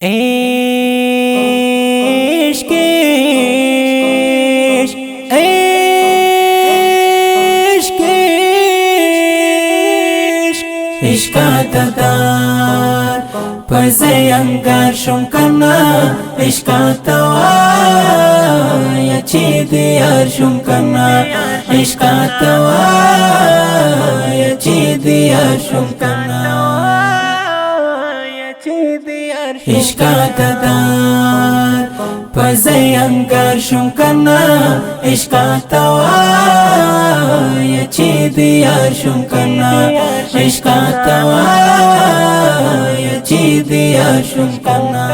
इश्क इश्कातदार पज़यंगार शुमकना इश्कातवा यचीदियार शुमकना इश्कातवा यचीदियार शुमकना इश्कातदार पज़यंगार शुमकना इश्कातवा यचीदियार शुमकना इश्कातवा यचीदियार शुमकना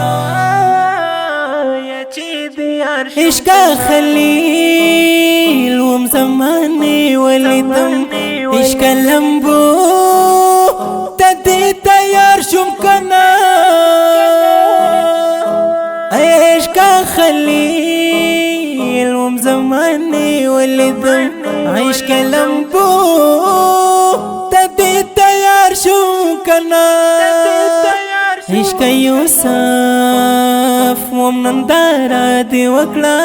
इश्क खलील वमزماني ولدم इश्क लंबो तदे तैयार शुमकना इश्क खलील वمزماني ولدم इश्क लंबो तदे तैयार शुमकना इश्क यूसुफ ومنندارا دی وکړه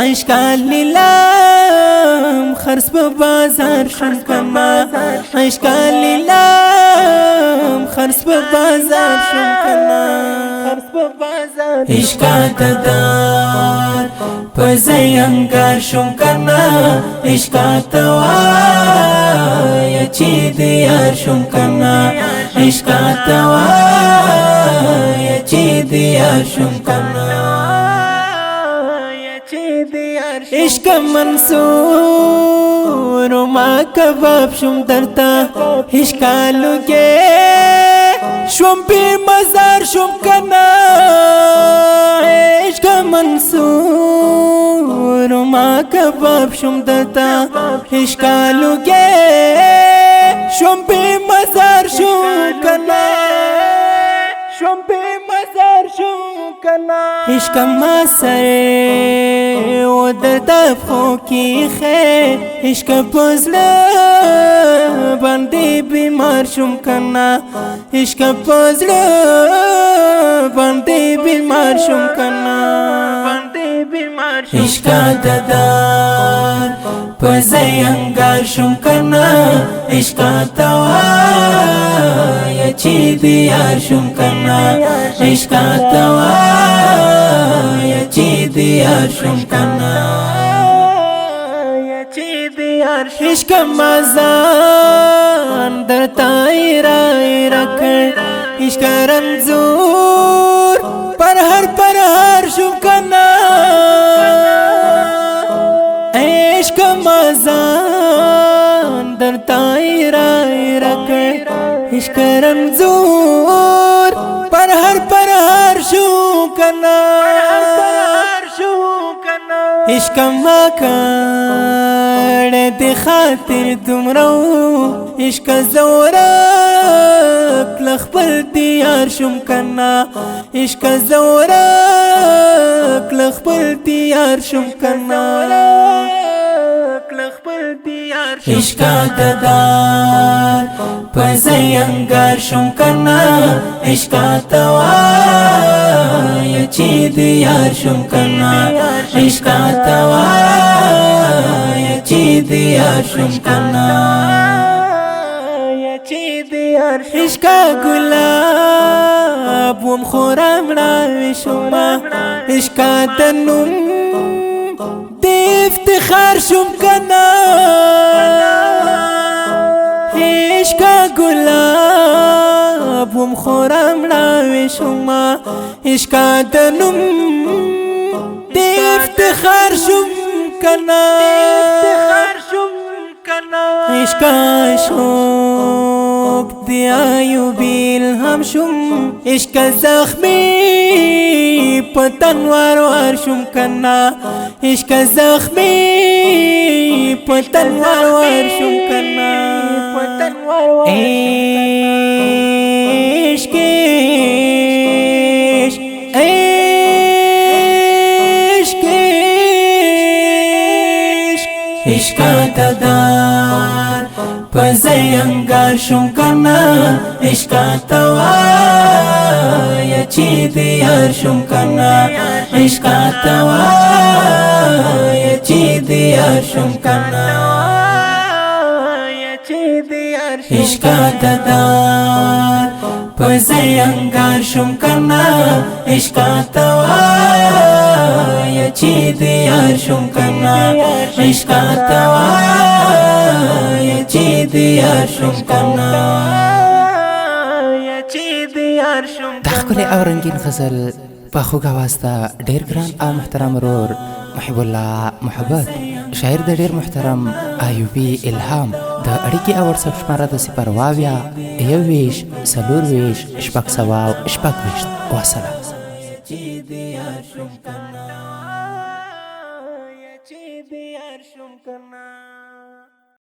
عشق لیلام خرڅ په بازار شوم کما عشق لیلام خرڅ په بازار شوم کما عشق تدار پزینګار شوم کنا عشق توا یچی دیار شوم کنا عشق توا یچی دیار شوم کنا इश्क मंसूर मा कबाब शुम दरता इश्क लुगे शुम भी मजार शुम कना इश्क मंसूर मा कबाब शुम दरता इश्क लुगे शुम भी मजार शुम कना शुम भी मजार शुम कना इश्क मसर दर्द खो की खैर इश्क पज़ला बंदे बीमार शुम कना इश्क पज़ला बंदे बीमार शुम कना इश्क ददार पज़यंगार शुम कना इश्क तवा यचीदियार शुम कना इश्क तवा यचीदियार शुम कना इश्क मज़ान दरताई राय रखर इश्क रंजूर पर हर शुम कना इश्क मज़ान दरताई राय रखर इश्क रंजूर पर हर शुम कना इश्क मकाड़ दे खातिर तुमरो इश्क ज़ौरक लखबर दियार शुम कना इश्क ज़ौरक लखबर दियार शुम कना इश्क ददार पज़यंगार शुम कना इश्क तवा यचीदियार शुम कना इश्क तवा यचीदियार शुम कना इश्क गुलाब वम खुराम रावी शुमा इश्क तनुम इफ्तिखार शुम कना इश्क गुलाब वम खुराम रावी शुमा इश्क तनुम इफ्तिखार शुम कना इश्क शोक दियायु बिलहम शुम इश्क ज़ख्मी पतनवार वार शुम कना इश्क ज़ख्मी पतनवार वार शुम कना इश्क इश्क तदार पज़यंगार शुम कना इश्क तवा یا چی دیار شم کنا عشقاتوا یا چی دیار شم کنا عشقات دار پزی انگار شم کنا عشقاتوا یا چی دیار شم کنا عشقاتوا یا چی دیار شم کنا دا ښکلی او رنګین غزل په خوږ اواز ته ډېر ګران او محترم ورور محب الله محبت شاعر د ډېر محترم ایوبي الهام د اړیکې او واتساپ شماره د 0 22 21 24 شپږ سوه او شپږ ویشت. وسلام.